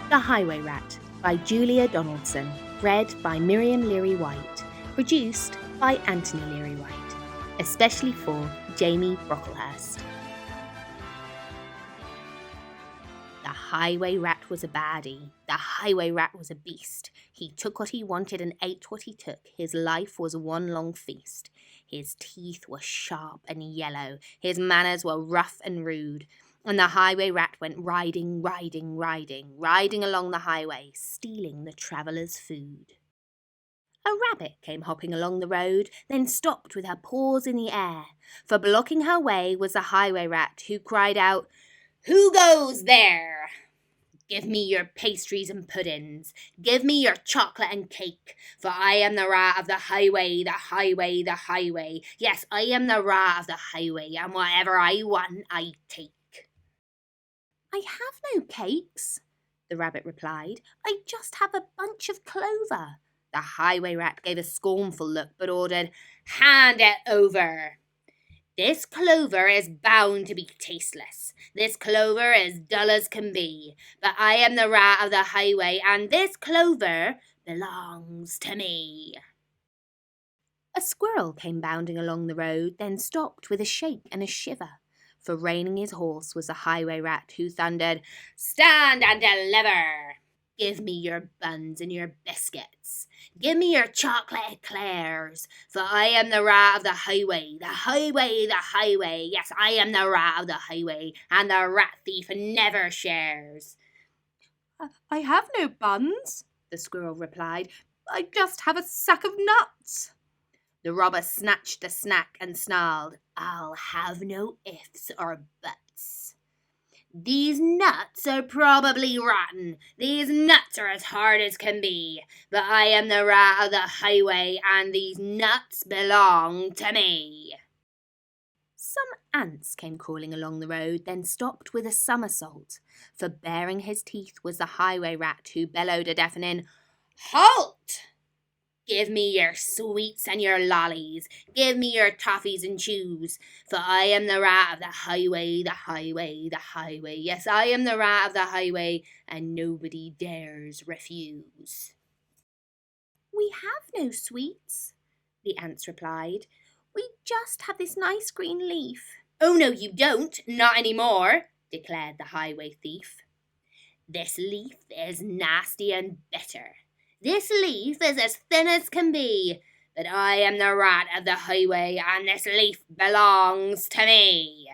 The Highway Rat by Julia Donaldson, read by Miriam Leary-White, produced by Anthony Leary-White, especially for Jamie Brocklehurst. The Highway Rat was a baddie. The Highway Rat was a beast. He took what he wanted and ate what he took. His life was one long feast. His teeth were sharp and yellow. His manners were rough and rude. And the Highway Rat went riding along the highway, stealing the travellers' food. A rabbit came hopping along the road, then stopped with her paws in the air, for blocking her way was the Highway Rat, who cried out, "Who goes there? Give me your pastries and puddings, give me your chocolate and cake, for I am the rat of the highway, the highway, the highway. Yes, I am the rat of the highway, and whatever I want, I take." "I have no cakes," the rabbit replied. "I just have a bunch of clover." The Highway Rat gave a scornful look, but ordered, "Hand it over. This clover is bound to be tasteless. This clover is dull as can be. But I am the rat of the highway, and this clover belongs to me." A squirrel came bounding along the road, then stopped with a shake and a shiver. For reining his horse was the Highway Rat, who thundered, "Stand and deliver! Give me your buns and your biscuits. Give me your chocolate eclairs, for I am the rat of the highway, the highway, the highway. Yes, I am the rat of the highway, and the rat thief never shares." "I have no buns," the squirrel replied. "I just have a sack of nuts." The robber snatched the snack and snarled, "I'll have no ifs or buts. These nuts are probably rotten. These nuts are as hard as can be. But I am the rat of the highway, and these nuts belong to me." Some ants came crawling along the road, then stopped with a somersault. For baring his teeth was the Highway Rat, who bellowed a deafening, "Halt! Give me your sweets and your lollies. Give me your toffees and chews. For I am the rat of the highway, the highway, the highway. Yes, I am the rat of the highway, and nobody dares refuse." "We have no sweets," the ants replied. "We just have this nice green leaf." "Oh, no, you don't, not any more," declared the highway thief. "This leaf is nasty and bitter. This leaf is as thin as can be, but I am the rat of the highway, and this leaf belongs to me."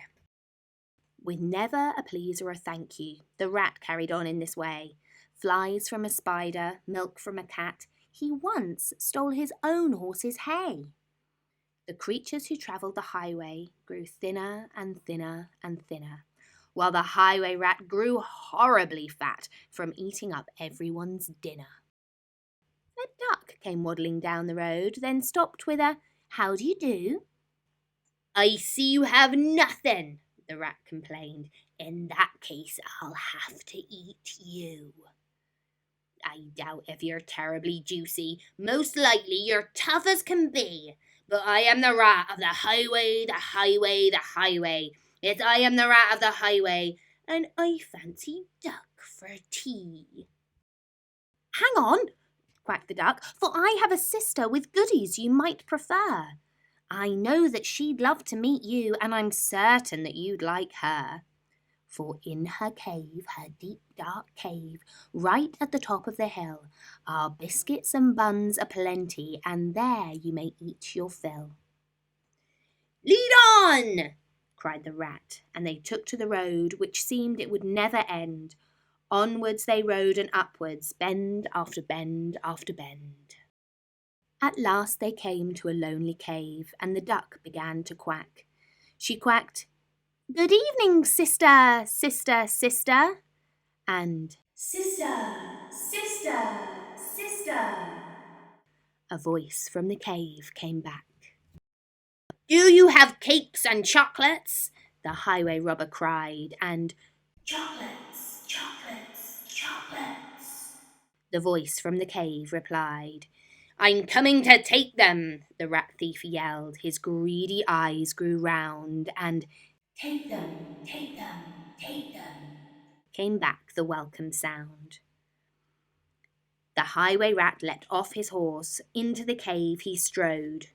With never a please or a thank you, the rat carried on in this way. Flies from a spider, milk from a cat, he once stole his own horse's hay. The creatures who travelled the highway grew thinner and thinner and thinner, while the Highway Rat grew horribly fat from eating up everyone's dinner. A duck came waddling down the road, then stopped with a "How do you do?" "I see you have nothing," the rat complained. "In that case, I'll have to eat you. I doubt if you're terribly juicy. Most likely you're tough as can be. But I am the rat of the highway, the highway, the highway. Yes, I am the rat of the highway, and I fancy duck for tea." "Hang on," quacked the duck, "for I have a sister with goodies you might prefer. I know that she'd love to meet you, and I'm certain that you'd like her. For in her cave, her deep dark cave, right at the top of the hill, are biscuits and buns aplenty, and there you may eat your fill." "Lead on!" cried the rat, and they took to the road, which seemed it would never end. Onwards they rode and upwards, bend after bend after bend. At last they came to a lonely cave, and the duck began to quack. She quacked, "Good evening, sister, sister, sister," and "Sister, sister, sister." A voice from the cave came back. "Do you have cakes and chocolates?" the highway robber cried, and "Chocolates, chocolates, chocolates," the voice from the cave replied. "I'm coming to take them," the rat thief yelled. His greedy eyes grew round, and "Take them, take them, take them," came back the welcome sound. The highway rat let off his horse, into the cave he strode.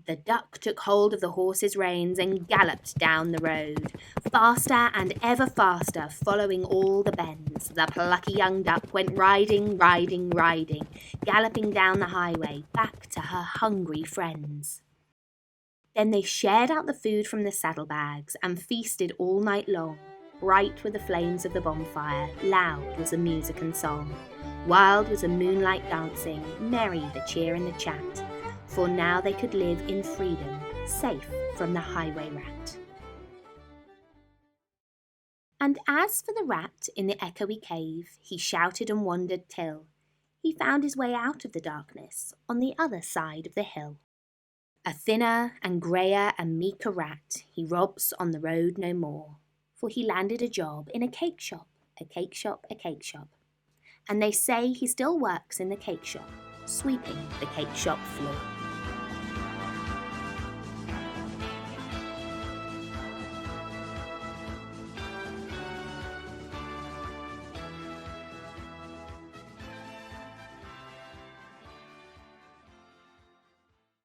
The duck took hold of the horse's reins and galloped down the road. Faster and ever faster, following all the bends, the plucky young duck went riding, riding, riding, galloping down the highway, back to her hungry friends. Then they shared out the food from the saddlebags and feasted all night long. Bright were the flames of the bonfire, loud was the music and song. Wild was the moonlight dancing, merry the cheer and the chat. For now they could live in freedom, safe from the highway rat. And as for the rat in the echoey cave, he shouted and wandered till he found his way out of the darkness on the other side of the hill. A thinner and greyer and meeker rat he robs on the road no more, for he landed a job in a cake shop, a cake shop, a cake shop. And they say he still works in the cake shop, sweeping the cake shop floor.